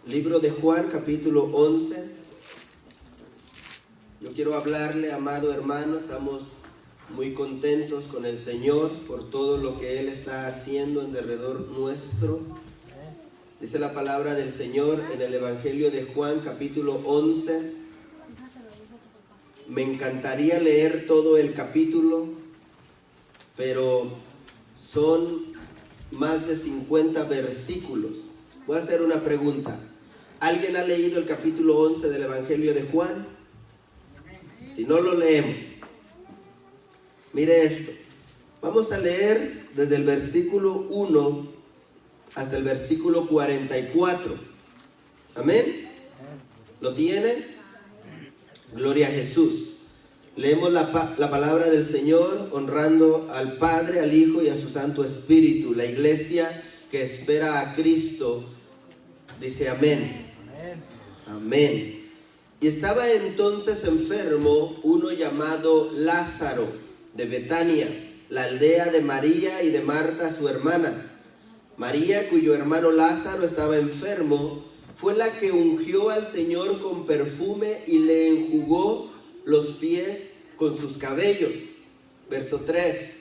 Libro de Juan, capítulo 11. Yo quiero hablarle, amado hermano, estamos muy contentos con el Señor por todo lo que Él está haciendo en derredor nuestro. Dice la palabra del Señor en el Evangelio de Juan, capítulo 11. Me encantaría leer todo el capítulo, pero son más de 50 versículos. Voy a hacer una pregunta. ¿Alguien ha leído el capítulo 11 del Evangelio de Juan? Si no, lo leemos. Mire esto. Vamos a leer desde el versículo 1 hasta el versículo 44. Amén. ¿Lo tiene? Gloria a Jesús. Leemos la palabra del Señor honrando al Padre, al Hijo y a su Santo Espíritu. La iglesia que espera a Cristo dice amén. Amén. Y estaba entonces enfermo uno llamado Lázaro de Betania, la aldea de María y de Marta su hermana. María, cuyo hermano Lázaro estaba enfermo, fue la que ungió al Señor con perfume y le enjugó los pies con sus cabellos. Verso 3.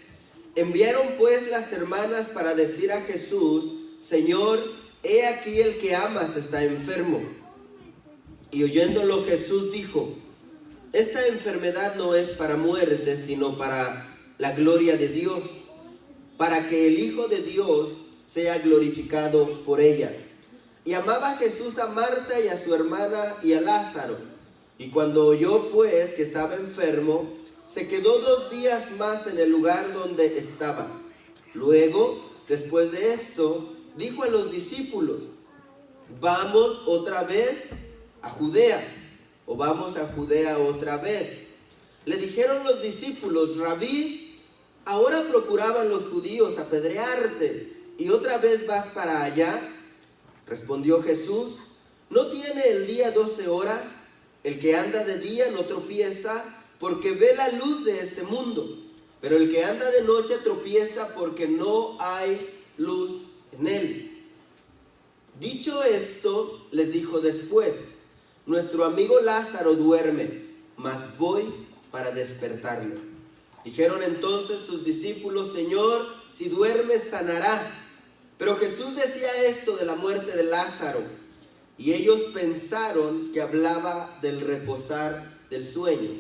Enviaron pues las hermanas para decir a Jesús: Señor, he aquí el que amas está enfermo. Y oyéndolo Jesús dijo: esta enfermedad no es para muerte, sino para la gloria de Dios, para que el Hijo de Dios sea glorificado por ella. Y amaba Jesús a Marta y a su hermana y a Lázaro. Y cuando oyó pues que estaba enfermo, se quedó 2 días más en el lugar donde estaba. Luego, después de esto, dijo a los discípulos: vamos otra vez a Judea, o vamos a Judea otra vez. Le dijeron los discípulos: Rabí, ahora procuraban los judíos apedrearte, y otra vez vas para allá. Respondió Jesús: ¿no tiene el día 12 horas? El que anda de día no tropieza, porque ve la luz de este mundo. Pero el que anda de noche tropieza, porque no hay luz en él. Dicho esto, les dijo después: nuestro amigo Lázaro duerme, mas voy para despertarle. Dijeron entonces sus discípulos: Señor, si duerme sanará. Pero Jesús decía esto de la muerte de Lázaro, y ellos pensaron que hablaba del reposar del sueño.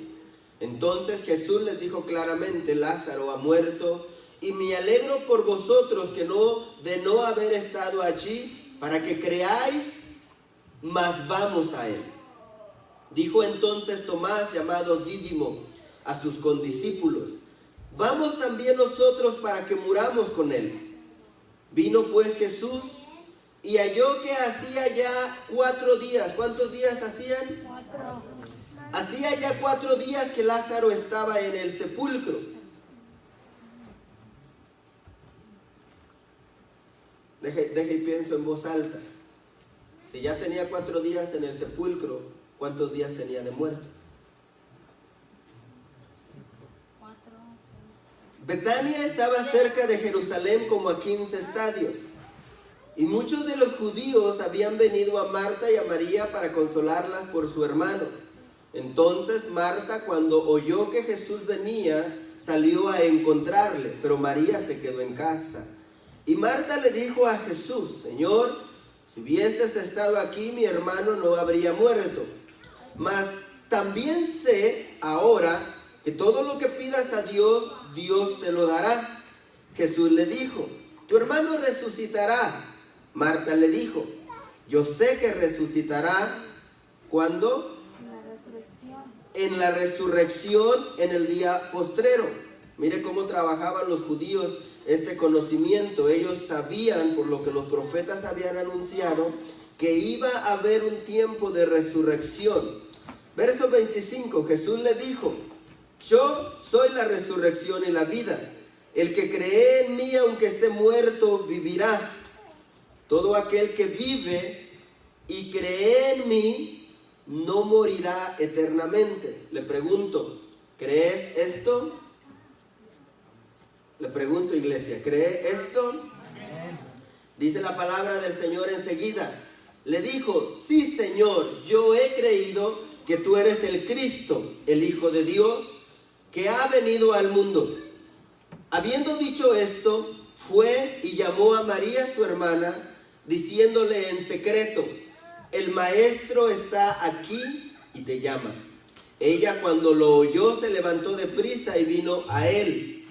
Entonces Jesús les dijo claramente: Lázaro ha muerto, y me alegro por vosotros de no haber estado allí, para que creáis, mas vamos a él. Dijo entonces Tomás, llamado Dídimo, a sus condiscípulos: vamos también nosotros para que muramos con él. Vino pues Jesús y halló que hacía ya 4 días. ¿Cuántos días hacían? 4. Hacía ya 4 días que Lázaro estaba en el sepulcro. Deje y pienso en voz alta. Si ya tenía 4 días en el sepulcro, ¿cuántos días tenía de muerto? 4. Betania estaba cerca de Jerusalén como a 15 estadios. Y muchos de los judíos habían venido a Marta y a María para consolarlas por su hermano. Entonces Marta, cuando oyó que Jesús venía, salió a encontrarle, pero María se quedó en casa. Y Marta le dijo a Jesús: Señor, si hubieses estado aquí, mi hermano no habría muerto. Mas también sé ahora que todo lo que pidas a Dios, Dios te lo dará. Jesús le dijo: tu hermano resucitará. Marta le dijo: yo sé que resucitará. ¿Cuándo? En la resurrección, en el día postrero. Mire cómo trabajaban los judíos este conocimiento. Ellos sabían, por lo que los profetas habían anunciado, que iba a haber un tiempo de resurrección. Verso 25, Jesús le dijo: yo soy la resurrección y la vida. El que cree en mí, aunque esté muerto, vivirá. Todo aquel que vive y cree en mí no morirá eternamente. Le pregunto, ¿crees esto? Le pregunto, iglesia, ¿cree esto? Dice la palabra del Señor enseguida: Le dijo: sí, Señor, yo he creído que tú eres el Cristo, el Hijo de Dios, que ha venido al mundo. Habiendo dicho esto, fue y llamó a María su hermana, diciéndole en secreto: el maestro está aquí y te llama. Ella, cuando lo oyó, se levantó de prisa y vino a él.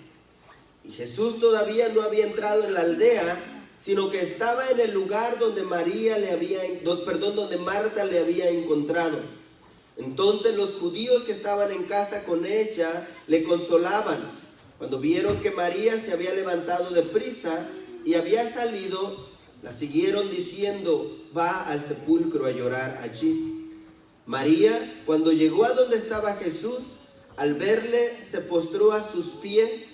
Y Jesús todavía no había entrado en la aldea, sino que estaba en el lugar donde donde Marta le había encontrado. Entonces los judíos que estaban en casa con ella le consolaban. Cuando vieron que María se había levantado de prisa y había salido, la siguieron diciendo: va al sepulcro a llorar allí. María, cuando llegó a donde estaba Jesús, al verle, se postró a sus pies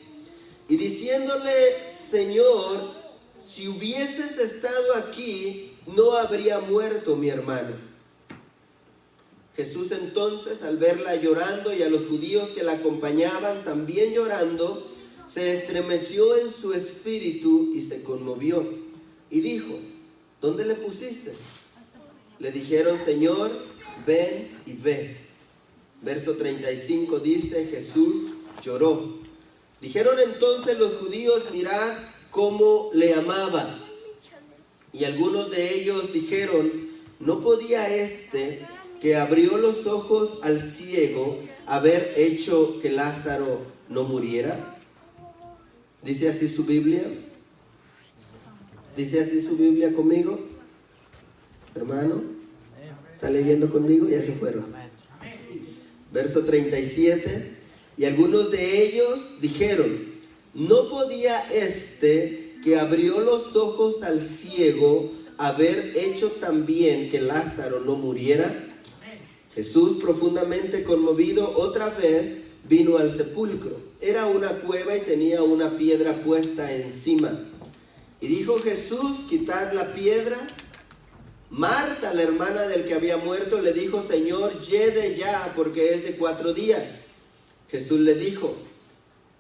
y diciéndole: Señor, si hubieses estado aquí, no habría muerto mi hermano. Jesús entonces, al verla llorando y a los judíos que la acompañaban también llorando, se estremeció en su espíritu y se conmovió. Y dijo: ¿dónde le pusiste? Le dijeron: Señor, ven y ve. Verso 35 dice: Jesús lloró. Dijeron entonces los judíos: mirad cómo le amaba. Y algunos de ellos dijeron: ¿no podía este que abrió los ojos al ciego haber hecho que Lázaro no muriera? ¿Dice así su Biblia? ¿Dice así su Biblia conmigo? Hermano, ¿está leyendo conmigo? Ya se fueron. Verso 37. Y algunos de ellos dijeron: ¿no podía este que abrió los ojos al ciego haber hecho también que Lázaro no muriera? Jesús, profundamente conmovido, otra vez vino al sepulcro. Era una cueva y tenía una piedra puesta encima. Y dijo Jesús: quitad la piedra. Marta, la hermana del que había muerto, le dijo: Señor, yede ya, porque es de 4 días. Jesús le dijo: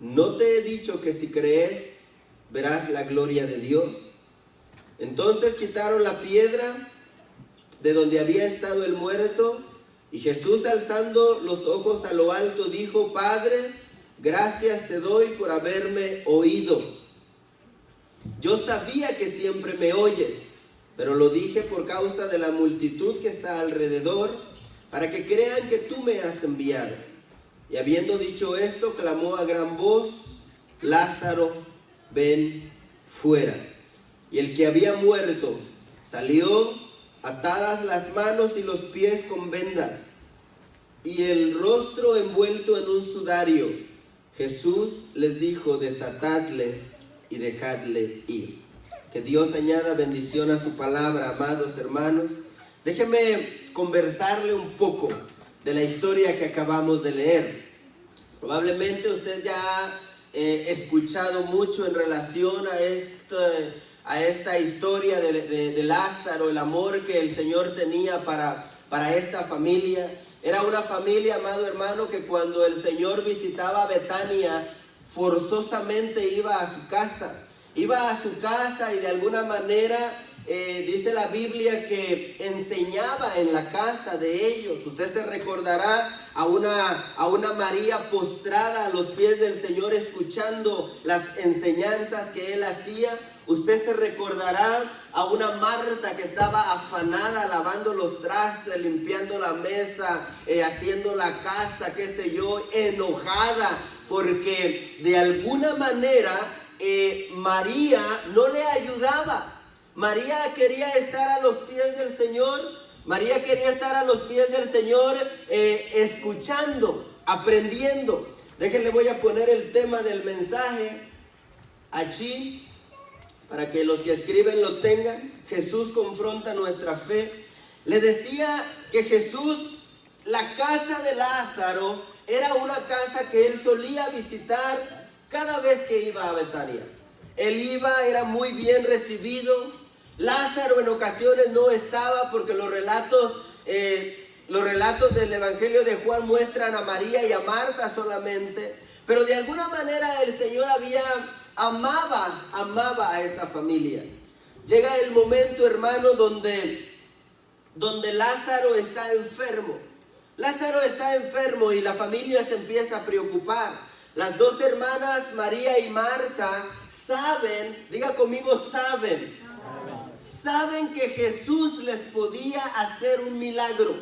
¿no te he dicho que si crees, verás la gloria de Dios? Entonces quitaron la piedra de donde había estado el muerto, y Jesús, alzando los ojos a lo alto, dijo: Padre, gracias te doy por haberme oído. Yo sabía que siempre me oyes, pero lo dije por causa de la multitud que está alrededor, para que crean que tú me has enviado. Y habiendo dicho esto, clamó a gran voz: Lázaro, ven fuera. Y el que había muerto salió, atadas las manos y los pies con vendas, y el rostro envuelto en un sudario. Jesús les dijo: desatadle y dejadle ir. Que Dios añada bendición a su palabra, amados hermanos. Déjeme conversarle un poco de la historia que acabamos de leer. Probablemente usted ya ha escuchado mucho en relación a esta historia de Lázaro, el amor que el Señor tenía para esta familia. Era una familia, amado hermano, que cuando el Señor visitaba Betania, forzosamente iba a su casa. Iba a su casa y de alguna manera dice la Biblia que enseñaba en la casa de ellos. Usted se recordará a una María postrada a los pies del Señor, escuchando las enseñanzas que él hacía. Usted se recordará a una Marta que estaba afanada, lavando los trastes, limpiando la mesa, haciendo la casa, qué sé yo, enojada, porque de alguna manera María no le ayudaba. María quería estar a los pies del Señor. María quería estar a los pies del Señor, escuchando, aprendiendo. Déjenle, voy a poner el tema del mensaje allí, para que los que escriben lo tengan. Jesús confronta nuestra fe. Le decía que Jesús, la casa de Lázaro, era una casa que él solía visitar cada vez que iba a Betania. Él iba, era muy bien recibido. Lázaro en ocasiones no estaba, porque los relatos del Evangelio de Juan muestran a María y a Marta solamente. Pero de alguna manera el Señor amaba a esa familia. Llega el momento, hermano, donde donde Lázaro está enfermo. Lázaro está enfermo y la familia se empieza a preocupar. Las dos hermanas, María y Marta, saben, diga conmigo, saben que Jesús les podía hacer un milagro.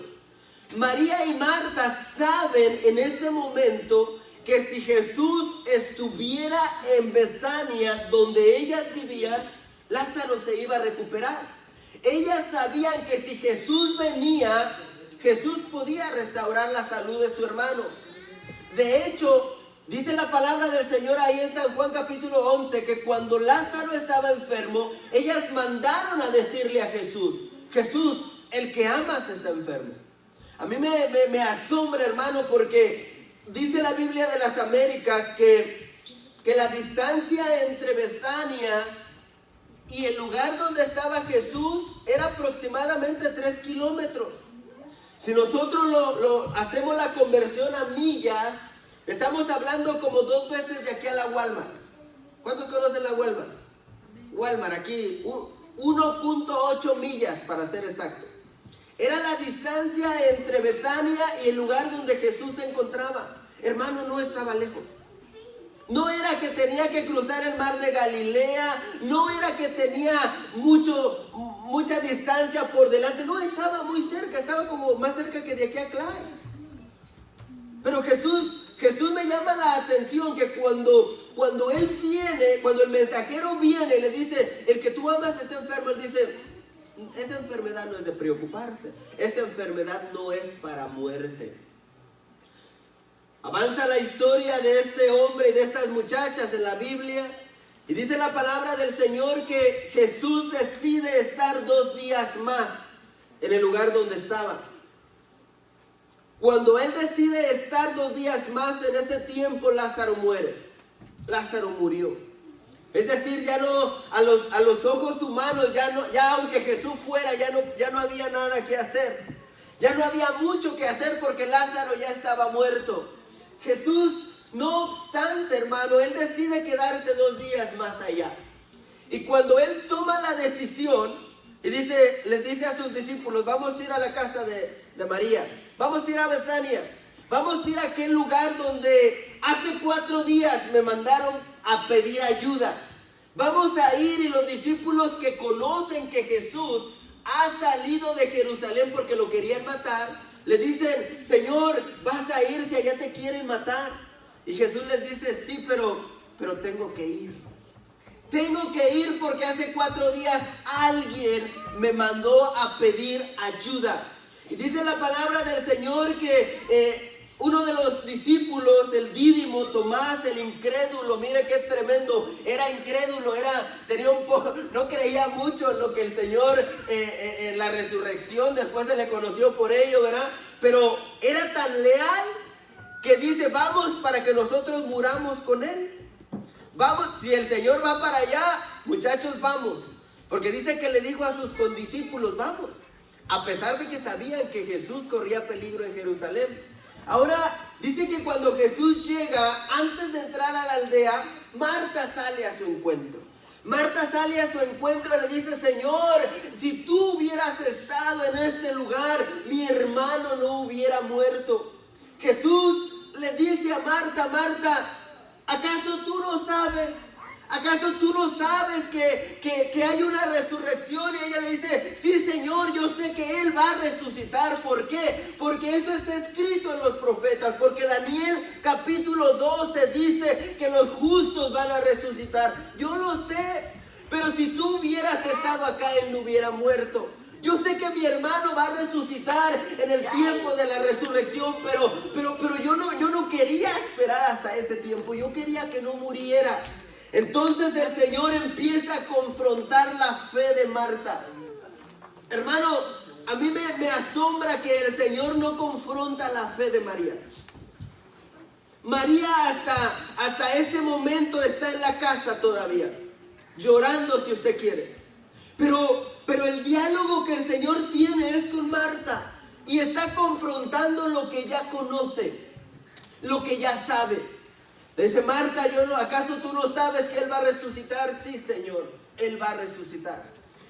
María y Marta saben en ese momento que si Jesús estuviera en Betania, donde ellas vivían, Lázaro se iba a recuperar. Ellas sabían que si Jesús venía, Jesús podía restaurar la salud de su hermano. De hecho, dice la palabra del Señor ahí en San Juan capítulo 11, que cuando Lázaro estaba enfermo, ellas mandaron a decirle a Jesús, Jesús, el que amas está enfermo. A mí me asombra, hermano, porque dice la Biblia de las Américas que la distancia entre Betania y el lugar donde estaba Jesús era aproximadamente 3 kilómetros. Si nosotros hacemos la conversión a millas, estamos hablando como 2 veces de aquí a la Walmart. ¿Cuántos conocen la Walmart? Walmart, aquí, 1.8 millas para ser exacto. Era la distancia entre Betania y el lugar donde Jesús se encontraba. Hermano, no estaba lejos. No era que tenía que cruzar el mar de Galilea, no era que tenía mucha distancia por delante, no, estaba muy cerca, estaba como más cerca que de aquí a Clay. Pero Jesús me llama la atención que cuando Él viene, cuando el mensajero viene y le dice, el que tú amas está enfermo, Él dice, esa enfermedad no es de preocuparse, esa enfermedad no es para muerte. Avanza la historia de este hombre y de estas muchachas en la Biblia. Y dice la palabra del Señor que Jesús decide estar 2 días más en el lugar donde estaba. Cuando Él decide estar 2 días más, en ese tiempo Lázaro muere. Lázaro murió. Es decir, ya no, a los ojos humanos, ya aunque Jesús fuera, ya no había nada que hacer. Ya no había mucho que hacer porque Lázaro ya estaba muerto. Jesús, no obstante, hermano, Él decide quedarse 2 días más allá. Y cuando Él toma la decisión y les dice a sus discípulos, vamos a ir a la casa de María, vamos a ir a Betania, vamos a ir a aquel lugar donde hace 4 días me mandaron a pedir ayuda. Vamos a ir, y los discípulos que conocen que Jesús ha salido de Jerusalén porque lo querían matar, le dicen, Señor, vas a ir si allá te quieren matar. Y Jesús les dice, sí, pero tengo que ir. Tengo que ir porque hace 4 días alguien me mandó a pedir ayuda. Y dice la palabra del Señor que uno de los discípulos, el Dídimo, Tomás, el incrédulo, mire qué tremendo, era incrédulo, no creía mucho en lo que el Señor, en la resurrección, después se le conoció por ello, ¿verdad? Pero era tan leal que dice, vamos para que nosotros muramos con Él. Vamos, si el Señor va para allá, muchachos, vamos. Porque dice que le dijo a sus condiscípulos, vamos. A pesar de que sabían que Jesús corría peligro en Jerusalén. Ahora, dice que cuando Jesús llega, antes de entrar a la aldea, Marta sale a su encuentro. Marta sale a su encuentro y le dice, Señor, si tú hubieras estado en este lugar, mi hermano no hubiera muerto. Jesús le dice a Marta, Marta, ¿acaso tú no sabes? ¿Acaso tú no sabes que hay una resurrección? Y ella le dice, sí, Señor, yo sé que Él va a resucitar. ¿Por qué? Porque eso está escrito en los profetas. Porque Daniel capítulo 12 dice que los justos van a resucitar. Yo lo sé, pero si tú hubieras estado acá, Él no hubiera muerto. Yo sé que mi hermano va a resucitar en el tiempo de la resurrección, pero yo no quería esperar hasta ese tiempo. Yo quería que no muriera. Entonces el Señor empieza a confrontar la fe de Marta. Hermano, a mí me asombra que el Señor no confronta la fe de María. María hasta ese momento está en la casa todavía, llorando si usted quiere. Pero el diálogo que el Señor tiene es con Marta y está confrontando lo que ya conoce, lo que ya sabe. Le dice, Marta, ¿acaso tú no sabes que Él va a resucitar? Sí, Señor, Él va a resucitar.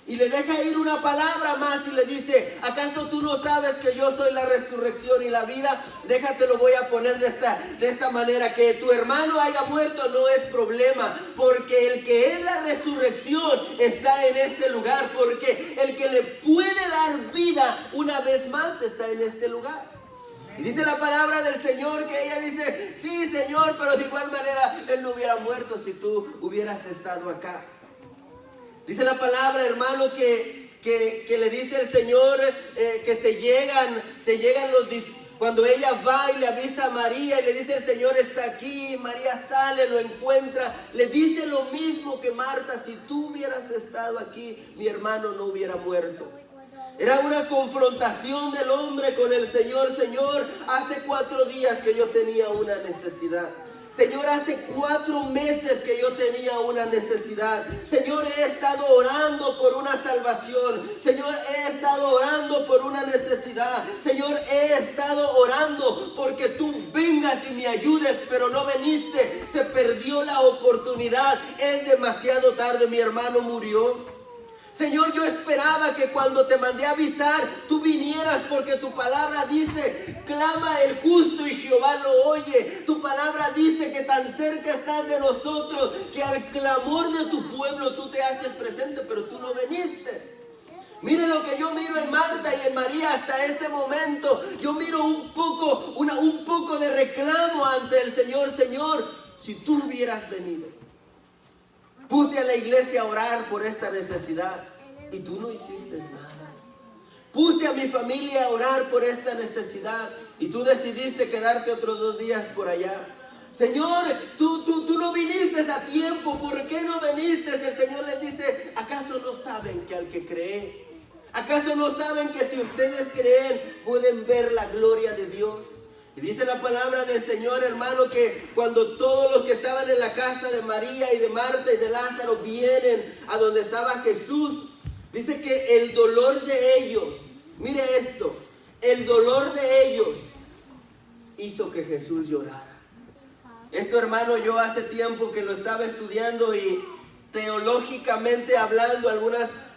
Y le deja ir una palabra más y le dice: ¿acaso tú no sabes que yo soy la resurrección y la vida? Déjate, lo voy a poner de esta manera: que tu hermano haya muerto no es problema, porque el que es la resurrección está en este lugar, porque el que le puede dar vida una vez más está en este lugar. Y dice la palabra del Señor que ella dice: sí, Señor, pero de igual manera él no hubiera muerto si tú hubieras estado acá. Dice la palabra, hermano, que le dice el Señor que se llegan cuando ella va y le avisa a María y le dice: el Señor está aquí. María sale, lo encuentra, le dice lo mismo que Marta: si tú hubieras estado aquí, mi hermano no hubiera muerto. Era una confrontación del hombre con el Señor. Señor, hace 4 días que yo tenía una necesidad. Señor, hace 4 meses que yo tenía una necesidad. Señor, he estado orando por una salvación. Señor, he estado orando por una necesidad. Señor, he estado orando porque tú vengas y me ayudes, pero no viniste. Se perdió la oportunidad. Es demasiado tarde, mi hermano murió. Señor, yo esperaba que cuando te mandé a avisar, tú vinieras, porque tu palabra dice: clama el justo y Jehová lo oye. Tu palabra dice que tan cerca estás de nosotros, que al clamor de tu pueblo tú te haces presente, pero tú no viniste. Mire lo que yo miro en Marta y en María hasta ese momento. Yo miro un poco de reclamo ante el Señor. Señor, si tú hubieras venido. Puse a la iglesia a orar por esta necesidad y tú no hiciste nada. Puse a mi familia a orar por esta necesidad y tú decidiste quedarte otros 2 días por allá. Señor, tú no viniste a tiempo. ¿Por qué no viniste? El Señor les dice: ¿acaso no saben que al que cree? ¿Acaso no saben que si ustedes creen pueden ver la gloria de Dios? Y dice la palabra del Señor, hermano, que cuando todos los que estaban en la casa de María y de Marta y de Lázaro vienen a donde estaba Jesús, dice que el dolor de ellos, mire esto, el dolor de ellos hizo que Jesús llorara. Esto, hermano, yo hace tiempo que lo estaba estudiando y teológicamente hablando,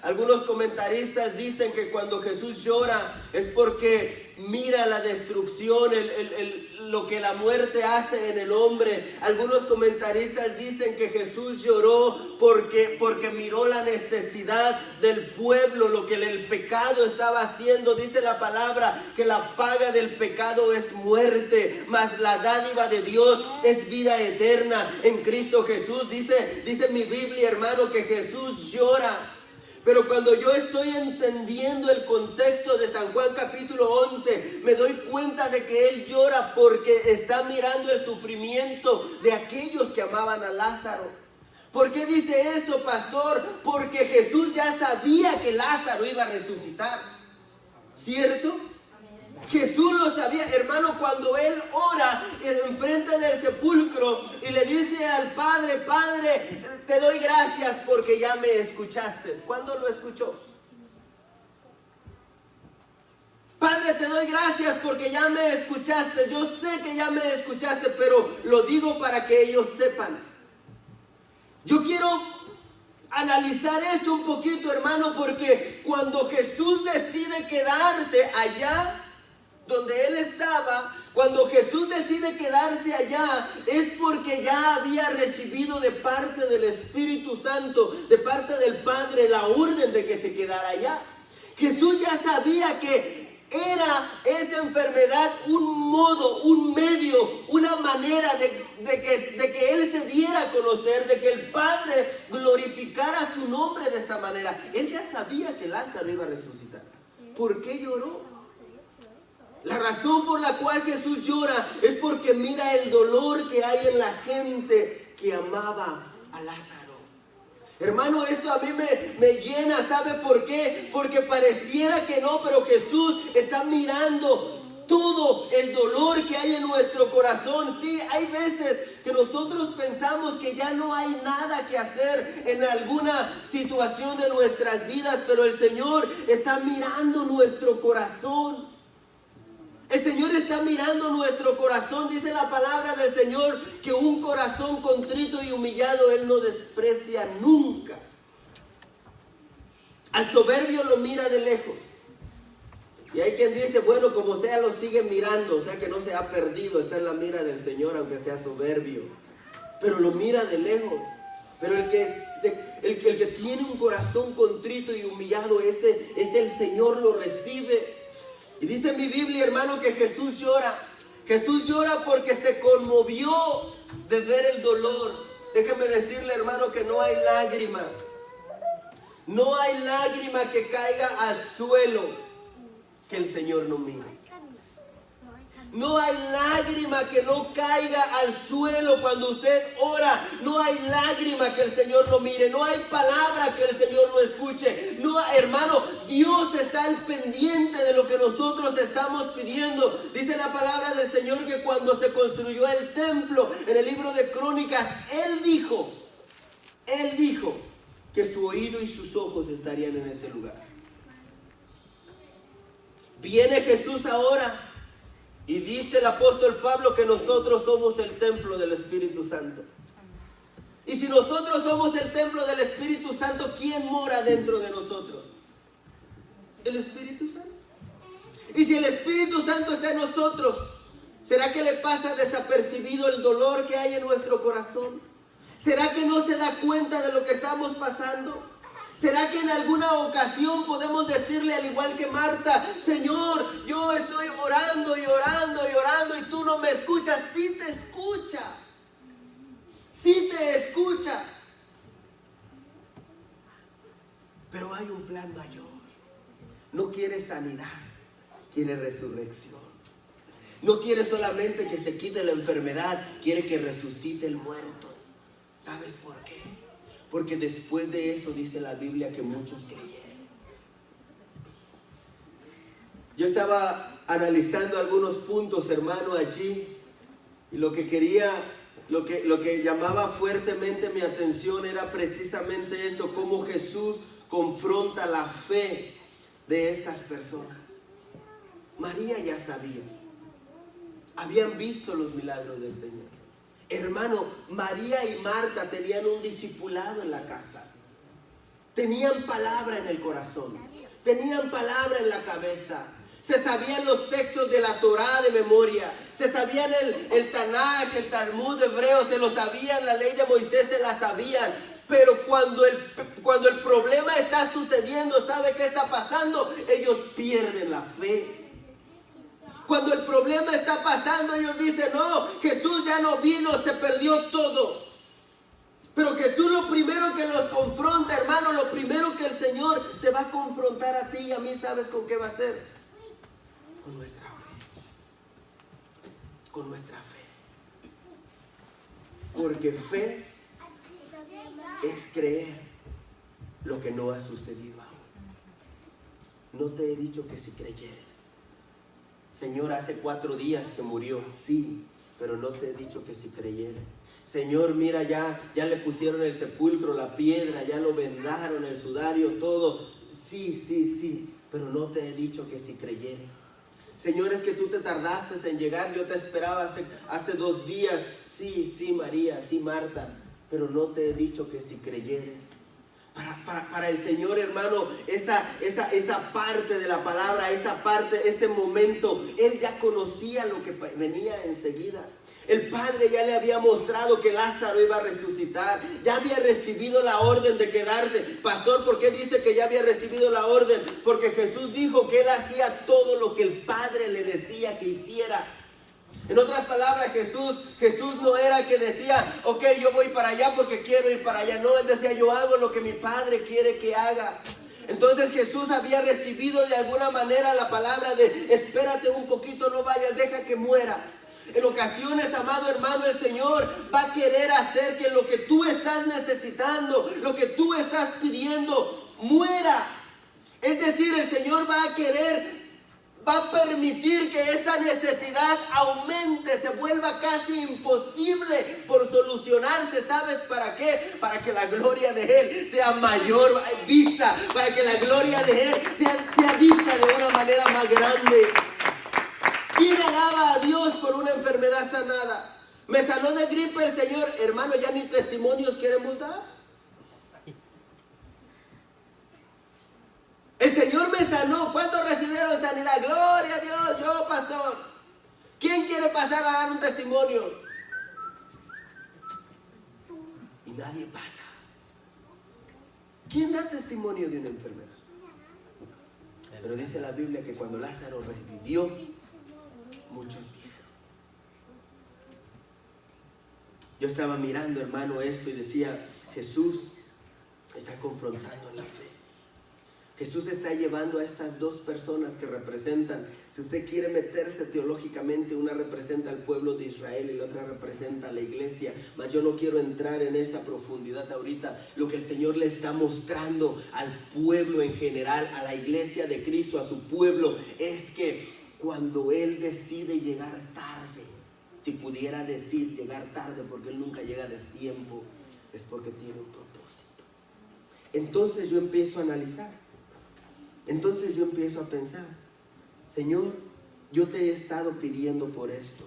algunos comentaristas dicen que cuando Jesús llora es porque mira la destrucción, lo que la muerte hace en el hombre. Algunos comentaristas dicen que Jesús lloró porque miró la necesidad del pueblo, lo que el pecado estaba haciendo. Dice la palabra que la paga del pecado es muerte, mas la dádiva de Dios es vida eterna en Cristo Jesús. Dice mi Biblia, hermano, que Jesús llora. Pero cuando yo estoy entendiendo el contexto de San Juan capítulo 11, me doy cuenta de que Él llora porque está mirando el sufrimiento de aquellos que amaban a Lázaro. ¿Por qué dice esto, pastor? Porque Jesús ya sabía que Lázaro iba a resucitar, ¿cierto? Jesús lo sabía, hermano. Cuando Él ora enfrente del sepulcro y le dice al Padre: Padre, te doy gracias porque ya me escuchaste. ¿Cuándo lo escuchó? Padre, te doy gracias porque ya me escuchaste. Yo sé que ya me escuchaste, pero lo digo para que ellos sepan. Yo quiero analizar esto un poquito, hermano, porque cuando Jesús decide quedarse allá donde Él estaba, cuando Jesús decide quedarse allá, es porque ya había recibido de parte del Espíritu Santo, de parte del Padre, la orden de que se quedara allá. Jesús ya sabía que era esa enfermedad un modo, un medio, una manera de que Él se diera a conocer, de que el Padre glorificara su nombre de esa manera. Él ya sabía que Lázaro iba a resucitar. ¿Por qué lloró? La razón por la cual Jesús llora es porque mira el dolor que hay en la gente que amaba a Lázaro. Hermano, esto a mí me llena. ¿Sabe por qué? Porque pareciera que no, pero Jesús está mirando todo el dolor que hay en nuestro corazón. Sí, hay veces que nosotros pensamos que ya no hay nada que hacer en alguna situación de nuestras vidas, pero el Señor está mirando nuestro corazón. El Señor está mirando nuestro corazón. Dice la palabra del Señor que un corazón contrito y humillado Él no desprecia nunca. Al soberbio lo mira de lejos. Y hay quien dice, bueno, como sea lo sigue mirando, o sea que no se ha perdido, está en la mira del Señor aunque sea soberbio. Pero lo mira de lejos. Pero el que tiene un corazón contrito y humillado, ese el Señor lo recibe. Y dice mi Biblia, hermano, que Jesús llora. Jesús llora porque se conmovió de ver el dolor. Déjeme decirle, hermano, que no hay lágrima. No hay lágrima que caiga al suelo que el Señor no mire. No hay lágrima que no caiga al suelo cuando usted ora. No hay lágrima que el Señor no mire. No hay palabra que el Señor no escuche. No, hermano, Dios está al pendiente de lo que nosotros estamos pidiendo. Dice la palabra del Señor que cuando se construyó el templo, en el libro de Crónicas, Él dijo que su oído y sus ojos estarían en ese lugar. Viene Jesús ahora. Y dice el apóstol Pablo que nosotros somos el templo del Espíritu Santo. Y si nosotros somos el templo del Espíritu Santo, ¿quién mora dentro de nosotros? El Espíritu Santo. Y si el Espíritu Santo está en nosotros, ¿será que le pasa desapercibido el dolor que hay en nuestro corazón? ¿Será que no se da cuenta de lo que estamos pasando? ¿Será que en alguna ocasión podemos decirle al igual que Marta, Señor, yo estoy orando y orando y orando y tú no me escuchas? Sí te escucha. Sí te escucha. Pero hay un plan mayor. No quiere sanidad, quiere resurrección. No quiere solamente que se quite la enfermedad, quiere que resucite el muerto. ¿Sabes por qué? Porque después de eso dice la Biblia que muchos creyeron. Yo estaba analizando algunos puntos, hermano, allí. Y lo que llamaba fuertemente mi atención era precisamente esto, cómo Jesús confronta la fe de estas personas. María ya sabía. Habían visto los milagros del Señor. Hermano, María y Marta tenían un discipulado en la casa. Tenían palabra en el corazón. Tenían palabra en la cabeza. Se sabían los textos de la Torá de memoria. Se sabían el Tanaj, el Talmud hebreo. Se lo sabían, la ley de Moisés se la sabían. Pero cuando el problema está sucediendo, ¿sabe qué está pasando? Ellos pierden la fe. Cuando el problema está pasando, ellos dicen, no, Jesús ya no vino, se perdió todo. Pero Jesús lo primero que los confronta, hermano, lo primero que el Señor te va a confrontar a ti y a mí, ¿sabes con qué va a ser? Con nuestra fe. Con nuestra fe. Porque fe es creer lo que no ha sucedido aún. No te he dicho que si creyeres. Señor, hace 4 días que murió. Sí, pero no te he dicho que si creyeres. Señor, mira, ya le pusieron el sepulcro, la piedra, ya lo vendaron, el sudario, todo. Sí, pero no te he dicho que si creyeres. Señor, es que tú te tardaste en llegar, yo te esperaba hace 2 días. Sí, María, sí, Marta, pero no te he dicho que si creyeres. Para el Señor, hermano, esa parte de la palabra, esa parte, ese momento, Él ya conocía lo que venía enseguida. El Padre ya le había mostrado que Lázaro iba a resucitar. Ya había recibido la orden de quedarse. Pastor, ¿por qué dice que ya había recibido la orden? Porque Jesús dijo que Él hacía todo lo que el Padre le decía que hiciera. En otras palabras, Jesús no era que decía, ok, yo voy para allá porque quiero ir para allá. No, Él decía, yo hago lo que mi Padre quiere que haga. Entonces Jesús había recibido de alguna manera la palabra de, espérate un poquito, no vayas, deja que muera. En ocasiones, amado hermano, el Señor va a querer hacer que lo que tú estás necesitando, lo que tú estás pidiendo, muera. Es decir, el Señor va a permitir que esa necesidad aumente, se vuelva casi imposible por solucionarse. ¿Sabes para qué? Para que la gloria de Él sea mayor vista, para que la gloria de Él sea vista de una manera más grande. ¿Quién alaba a Dios por una enfermedad sanada? Me sanó de gripe el Señor. Hermano, ya ni testimonios queremos dar. sanó? ¿Cuántos recibieron sanidad? Gloria a Dios, yo, pastor. ¿Quién quiere pasar a dar un testimonio? Y nadie pasa. ¿Quién da testimonio de una enfermedad? Pero dice la Biblia que cuando Lázaro revivió, muchos vieron. Yo estaba mirando, hermano, esto y decía, Jesús está confrontando la fe. Jesús está llevando a estas dos personas que representan, si usted quiere meterse teológicamente, una representa al pueblo de Israel y la otra representa a la iglesia, mas yo no quiero entrar en esa profundidad ahorita. Lo que el Señor le está mostrando al pueblo en general, a la iglesia de Cristo, a su pueblo, es que cuando Él decide llegar tarde, si pudiera decir llegar tarde porque Él nunca llega a destiempo, es porque tiene un propósito. Entonces yo empiezo a analizar. Entonces yo empiezo a pensar, Señor, yo te he estado pidiendo por esto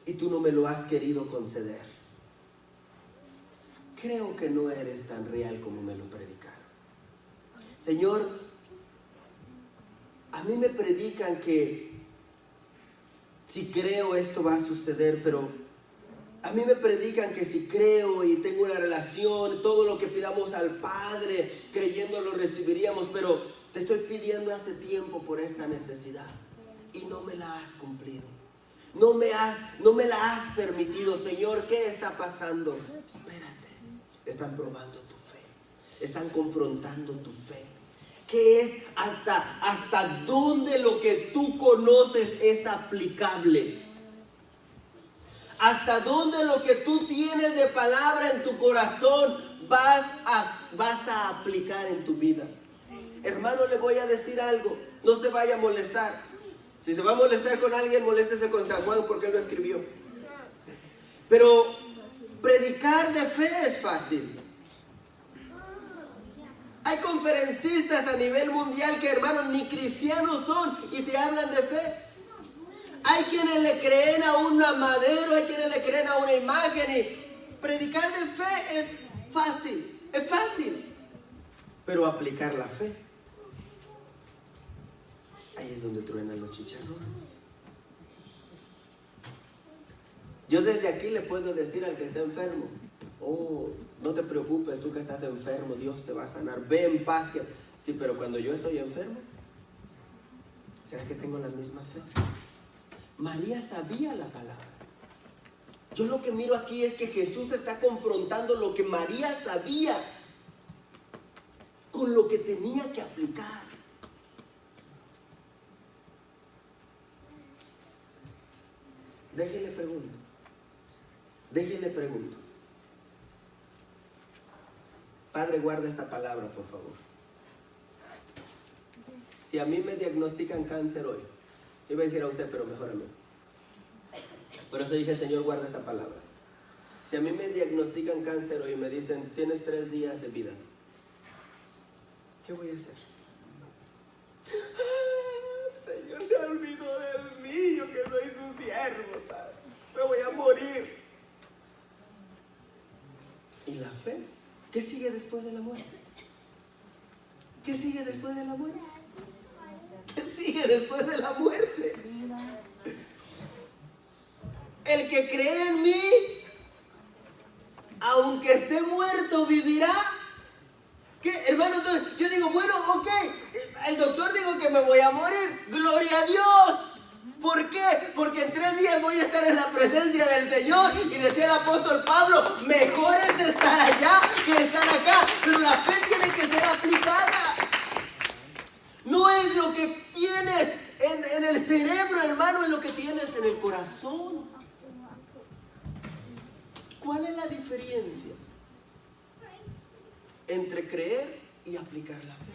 y tú no me lo has querido conceder. Creo que no eres tan real como me lo predicaron. Señor, a mí me predican que si creo esto va a suceder, pero a mí me predican que si creo y tengo una relación, todo lo que pidamos al Padre, creyendo lo recibiríamos, pero te estoy pidiendo hace tiempo por esta necesidad y no me la has cumplido. No me la has permitido, Señor. ¿Qué está pasando? Espérate. Están probando tu fe. Están confrontando tu fe. ¿Qué es hasta dónde lo que tú conoces es aplicable? ¿Hasta dónde lo que tú tienes de palabra en tu corazón vas a aplicar en tu vida? Hermano, le voy a decir algo. No se vaya a molestar. Si se va a molestar con alguien, moléstese con San Juan porque él lo escribió. Pero predicar de fe es fácil. Hay conferencistas a nivel mundial que, hermanos, ni cristianos son y te hablan de fe. Hay quienes le creen a un madero, hay quienes le creen a una imagen, y predicar de fe es fácil. Pero aplicar la fe, ahí es donde truenan los chicharrones. Yo desde aquí le puedo decir al que está enfermo, oh, no te preocupes, tú que estás enfermo, Dios te va a sanar, ve en paz. Sí, pero cuando yo estoy enfermo, ¿será que tengo la misma fe? María sabía la palabra. Yo lo que miro aquí es que Jesús está confrontando lo que María sabía con lo que tenía que aplicar. Déjenle pregunto. Padre, guarda esta palabra, por favor. Si a mí me diagnostican cáncer hoy, yo iba a decir a usted, pero mejor a mí. Por eso dije, Señor, guarda esta palabra. Si a mí me diagnostican cáncer hoy y me dicen, tienes 3 días de vida, ¿qué voy a hacer? Señor, se olvidó de mí, yo que soy su siervo, Padre. Me voy a morir. ¿Y la fe? ¿Qué sigue después de la muerte? ¿Qué sigue después de la muerte? ¿Qué sigue después de la muerte? El que cree en mí, aunque esté muerto, vivirá. ¿Qué, hermano? Entonces yo digo, bueno, ok, el doctor dijo que me voy a morir, gloria a Dios. ¿Por qué? Porque en 3 días voy a estar en la presencia del Señor. Y decía el apóstol Pablo, mejor es estar allá que estar acá. Pero la fe tiene que ser aplicada. No es lo que tienes en el cerebro, hermano, es lo que tienes en el corazón. ¿Cuál es la diferencia entre creer y aplicar la fe?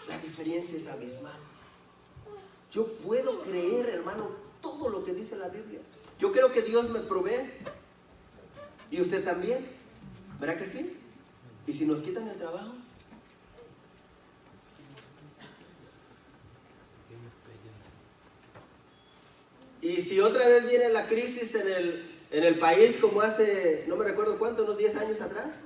La diferencia es abismal. Yo puedo creer, hermano, todo lo que dice la Biblia. Yo creo que Dios me provee. Y usted también. ¿Verdad que sí? ¿Y si nos quitan el trabajo? Y si otra vez viene la crisis en el país como hace, no me recuerdo cuánto, unos 10 años atrás.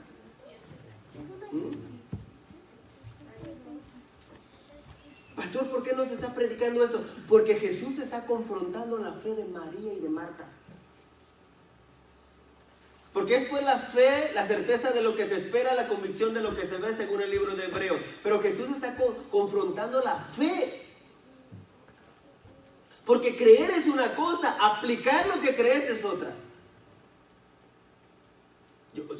¿por qué nos está predicando esto? Porque Jesús está confrontando la fe de María y de Marta. Porque es pues la fe, la certeza de lo que se espera, la convicción de lo que se ve, según el libro de Hebreos. Pero Jesús está confrontando la fe. Porque creer es una cosa, aplicar lo que crees es otra.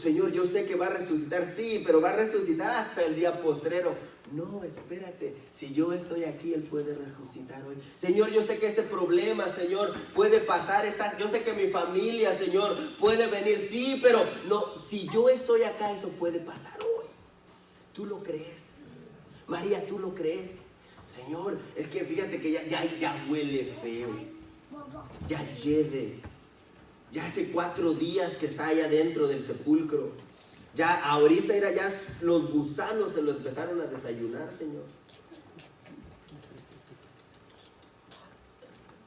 Señor, yo sé que va a resucitar, sí, pero va a resucitar hasta el día postrero. No, espérate, si yo estoy aquí, Él puede resucitar hoy. Señor, yo sé que este problema, Señor, puede pasar. Yo sé que mi familia, Señor, puede venir, sí, pero no, si yo estoy acá, eso puede pasar hoy. ¿Tú lo crees? María, ¿tú lo crees? Señor, es que fíjate que ya huele feo, ya hiede. Ya hace 4 días que está allá dentro del sepulcro. Ya ahorita ya los gusanos se lo empezaron a desayunar, Señor.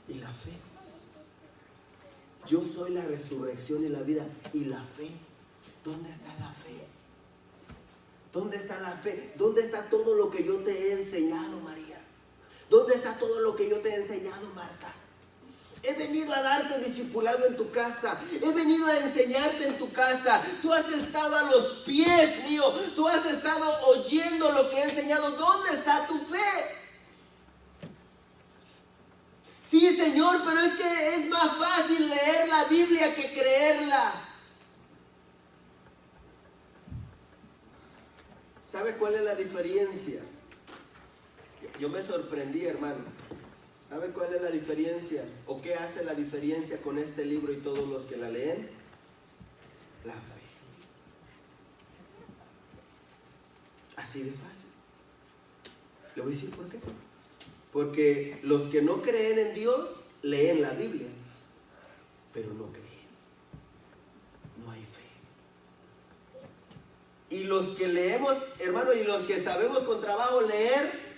Y la fe. Yo soy la resurrección y la vida. Y la fe. ¿Dónde está la fe? ¿Dónde está la fe? ¿Dónde está todo lo que yo te he enseñado, María? ¿Dónde está todo lo que yo te he enseñado, Marta? He venido a darte discipulado en tu casa. He venido a enseñarte en tu casa. Tú has estado a los pies mío. Tú has estado oyendo lo que he enseñado. ¿Dónde está tu fe? Sí, Señor, pero es que es más fácil leer la Biblia que creerla. ¿Sabe cuál es la diferencia? Yo me sorprendí, hermano. ¿Sabe cuál es la diferencia? ¿O qué hace la diferencia con este libro y todos los que la leen? La fe. Así de fácil. Le voy a decir por qué. Porque los que no creen en Dios leen la Biblia, pero no creen. No hay fe. Y los que leemos, hermano, y los que sabemos con trabajo leer,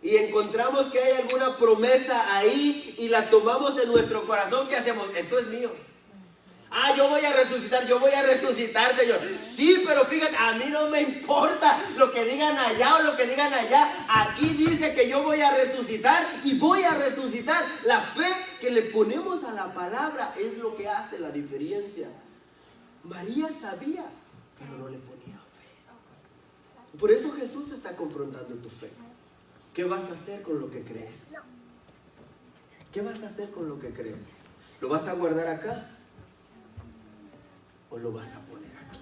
y encontramos que hay alguna promesa ahí y la tomamos en nuestro corazón, ¿qué hacemos? Esto es mío. Ah, yo voy a resucitar, Señor. Sí, pero fíjate, a mí no me importa lo que digan allá o lo que digan allá. Aquí dice que yo voy a resucitar y voy a resucitar. La fe que le ponemos a la palabra es lo que hace la diferencia. María sabía, pero no le ponía fe. Por eso Jesús está confrontando tu fe. ¿Qué vas a hacer con lo que crees? ¿Qué vas a hacer con lo que crees? ¿Lo vas a guardar acá? ¿O lo vas a poner aquí?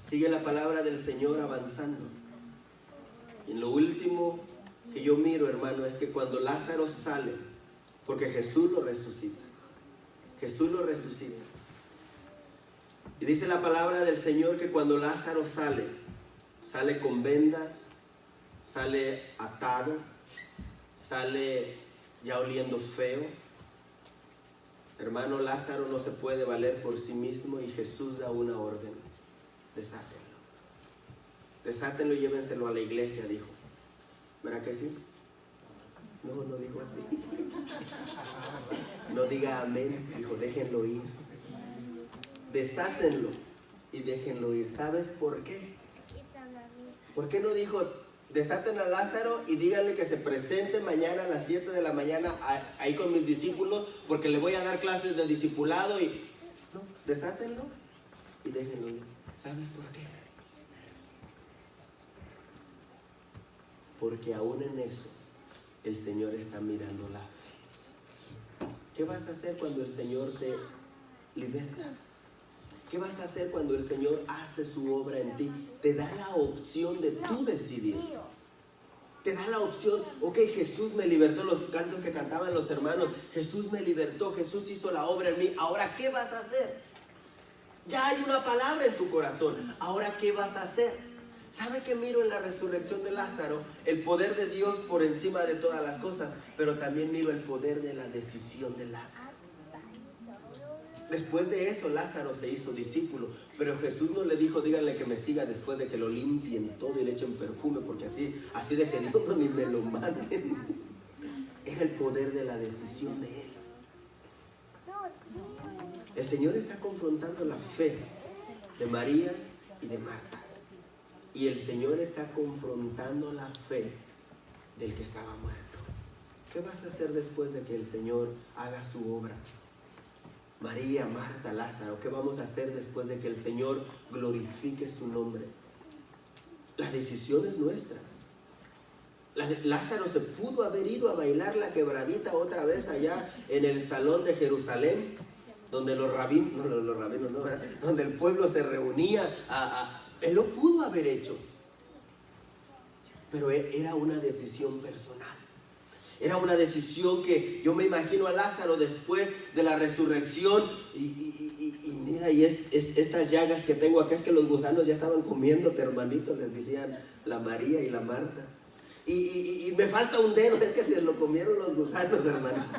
Sigue la palabra del Señor avanzando. Y lo último que yo miro, hermano, es que cuando Lázaro sale, porque Jesús lo resucita. Jesús lo resucita. Y dice la palabra del Señor que cuando Lázaro sale con vendas, sale atado, sale ya oliendo feo. Hermano, Lázaro no se puede valer por sí mismo y Jesús da una orden: desátenlo. Desátenlo y llévenselo a la iglesia, dijo. ¿Verdad que sí? No dijo así. No diga amén, dijo, déjenlo ir. Desátenlo y déjenlo ir. ¿Sabes por qué? ¿Por qué no dijo, desaten a Lázaro y díganle que se presente mañana a las 7 de la mañana ahí con mis discípulos, porque le voy a dar clases de discipulado? Y no, desátenlo y déjenlo ir. ¿Sabes por qué? Porque aún en eso el Señor está mirando la fe. ¿Qué vas a hacer cuando el Señor te liberta? ¿Qué vas a hacer cuando el Señor hace su obra en ti? Te da la opción de tú decidir. Te da la opción, ok, Jesús me libertó, los cantos que cantaban los hermanos, Jesús me libertó, Jesús hizo la obra en mí. Ahora, ¿qué vas a hacer? Ya hay una palabra en tu corazón. Ahora, ¿qué vas a hacer? ¿Sabe qué miro en la resurrección de Lázaro? El poder de Dios por encima de todas las cosas, pero también miro el poder de la decisión de Lázaro. Después de eso, Lázaro se hizo discípulo, pero Jesús no le dijo, díganle que me siga después de que lo limpien todo y le echen perfume, porque así de hediondo ni me lo manden. Era el poder de la decisión de él. El Señor está confrontando la fe de María y de Marta. Y el Señor está confrontando la fe del que estaba muerto. ¿Qué vas a hacer después de que el Señor haga su obra? María, Marta, Lázaro, ¿qué vamos a hacer después de que el Señor glorifique su nombre? La decisión es nuestra. Lázaro se pudo haber ido a bailar la quebradita otra vez allá en el salón de Jerusalén, donde donde el pueblo se reunía. Él lo pudo haber hecho, pero era una decisión personal. Era una decisión que yo me imagino a Lázaro después de la resurrección y mira, y estas llagas que tengo acá, es que los gusanos ya estaban comiéndote, hermanito, les decían la María y la Marta. Y me falta un dedo, es que se lo comieron los gusanos, hermanito.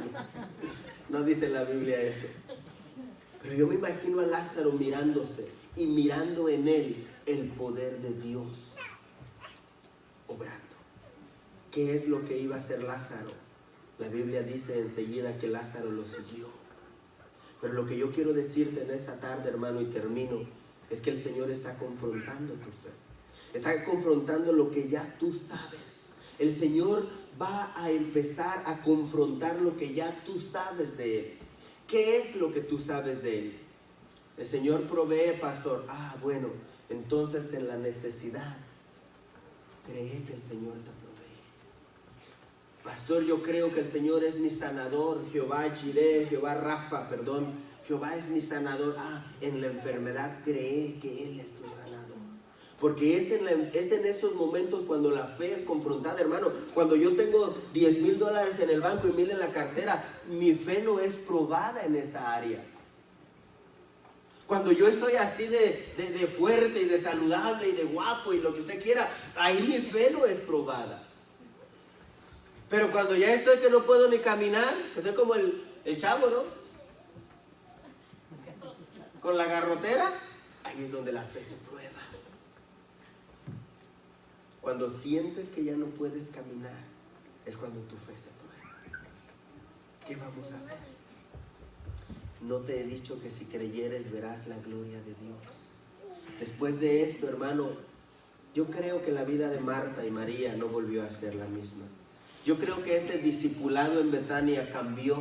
No dice la Biblia eso. Pero yo me imagino a Lázaro mirándose y mirando en él el poder de Dios obrando. ¿Qué es lo que iba a hacer Lázaro? La Biblia dice enseguida que Lázaro lo siguió. Pero lo que yo quiero decirte en esta tarde, hermano, y termino, es que el Señor está confrontando tu fe. Está confrontando lo que ya tú sabes. El Señor va a empezar a confrontar lo que ya tú sabes de Él. ¿Qué es lo que tú sabes de Él? El Señor provee, pastor. Bueno, entonces en la necesidad, cree que el Señor te provee. Pastor, yo creo que el Señor es mi sanador. Jehová es mi sanador. En la enfermedad cree que Él es tu sanador. Porque es en esos momentos cuando la fe es confrontada, hermano. Cuando yo tengo $10,000 en el banco y 1,000 en la cartera, mi fe no es probada en esa área. Cuando yo estoy así de fuerte y de saludable y de guapo y lo que usted quiera, ahí mi fe no es probada. Pero cuando ya estoy que no puedo ni caminar, estoy como el chavo, ¿no? Con la garrotera, ahí es donde la fe se prueba. Cuando sientes que ya no puedes caminar, es cuando tu fe se prueba. ¿Qué vamos a hacer? No te he dicho que si creyeres verás la gloria de Dios. Después de esto, hermano, yo creo que la vida de Marta y María no volvió a ser la misma. Yo creo que ese discipulado en Betania cambió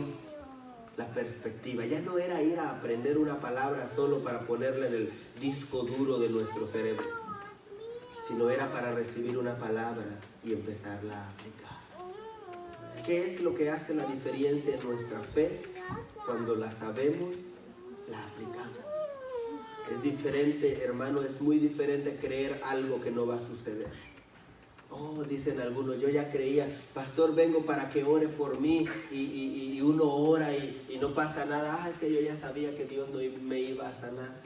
la perspectiva. Ya no era ir a aprender una palabra solo para ponerla en el disco duro de nuestro cerebro, sino era para recibir una palabra y empezarla a aplicar. ¿Qué es lo que hace la diferencia en nuestra fe? Cuando la sabemos, la aplicamos. Es diferente, hermano, es muy diferente creer algo que no va a suceder. Dicen algunos, yo ya creía, pastor, vengo para que ore por mí y uno ora y no pasa nada. Es que yo ya sabía que Dios no me iba a sanar.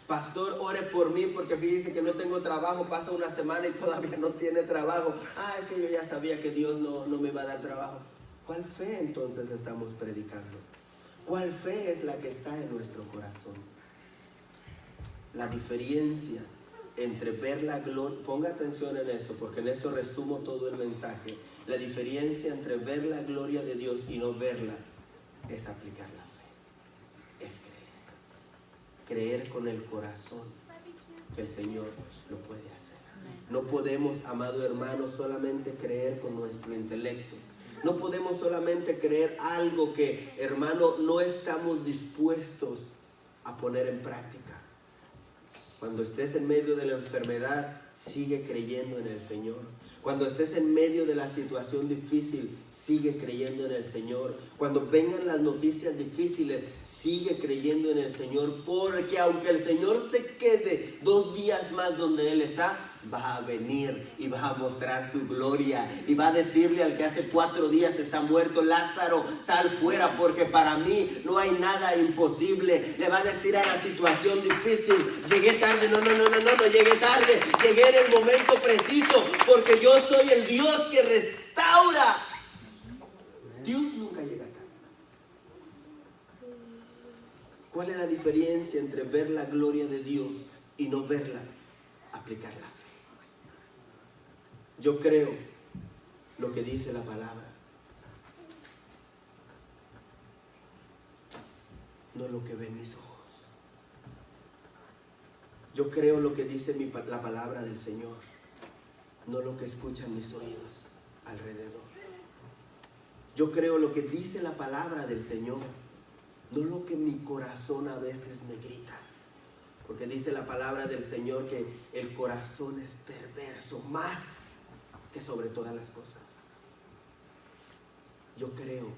Pastor, ore por mí porque fíjese que no tengo trabajo, pasa una semana y todavía no tiene trabajo. Es que yo ya sabía que Dios no me va a dar trabajo. ¿Cuál fe entonces estamos predicando? ¿Cuál fe es la que está en nuestro corazón? La diferencia entre ver la gloria, ponga atención en esto porque en esto resumo todo el mensaje. La diferencia entre ver la gloria de Dios y no verla es aplicar la fe, es creer con el corazón que el Señor lo puede hacer. No podemos, amado hermano, solamente creer con nuestro intelecto. No podemos solamente creer algo que, hermano, no estamos dispuestos a poner en práctica. Cuando estés en medio de la enfermedad, sigue creyendo en el Señor. Cuando estés en medio de la situación difícil, sigue creyendo en el Señor. Cuando vengan las noticias difíciles, sigue creyendo en el Señor. Porque aunque el Señor se quede 2 días más donde Él está, va a venir y va a mostrar su gloria. Y va a decirle al que hace 4 días está muerto, Lázaro, sal fuera porque para mí no hay nada imposible. Le va a decir a la situación difícil, llegué tarde, no llegué tarde. Llegué en el momento preciso porque yo soy el Dios que restaura. Dios nunca llega tarde. ¿Cuál es la diferencia entre ver la gloria de Dios y no verla? Aplicar la fe. Yo creo lo que dice la palabra, no lo que ven mis ojos. Yo creo lo que dice la palabra del Señor, no lo que escuchan mis oídos alrededor. Yo creo lo que dice la palabra del Señor, no lo que mi corazón a veces me grita. Porque dice la palabra del Señor que el corazón es perverso más que sobre todas las cosas. Yo creo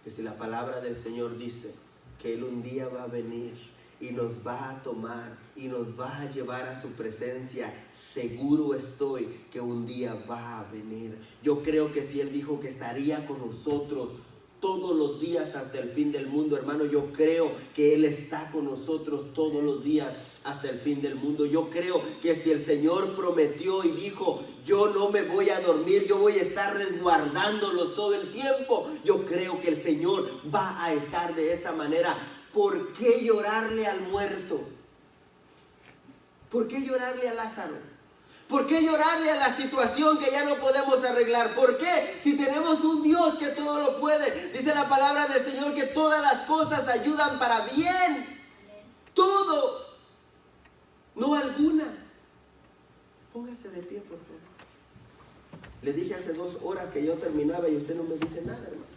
que si la palabra del Señor dice que Él un día va a venir y nos va a tomar y nos va a llevar a su presencia, seguro estoy que un día va a venir. Yo creo que si Él dijo que estaría con nosotros todos los días hasta el fin del mundo, hermano, yo creo que Él está con nosotros todos los días hasta el fin del mundo. Yo creo que si el Señor prometió y dijo, yo no me voy a dormir, yo voy a estar resguardándolos todo el tiempo, yo creo que el Señor va a estar de esa manera. ¿Por qué llorarle al muerto? ¿Por qué llorarle a Lázaro? ¿Por qué llorarle a la situación que ya no podemos arreglar? ¿Por qué? Si tenemos un Dios que todo lo puede. Dice la palabra del Señor que todas las cosas ayudan para bien. Todo. No algunas. Póngase de pie, por favor. Le dije hace 2 horas que yo terminaba y usted no me dice nada, hermano.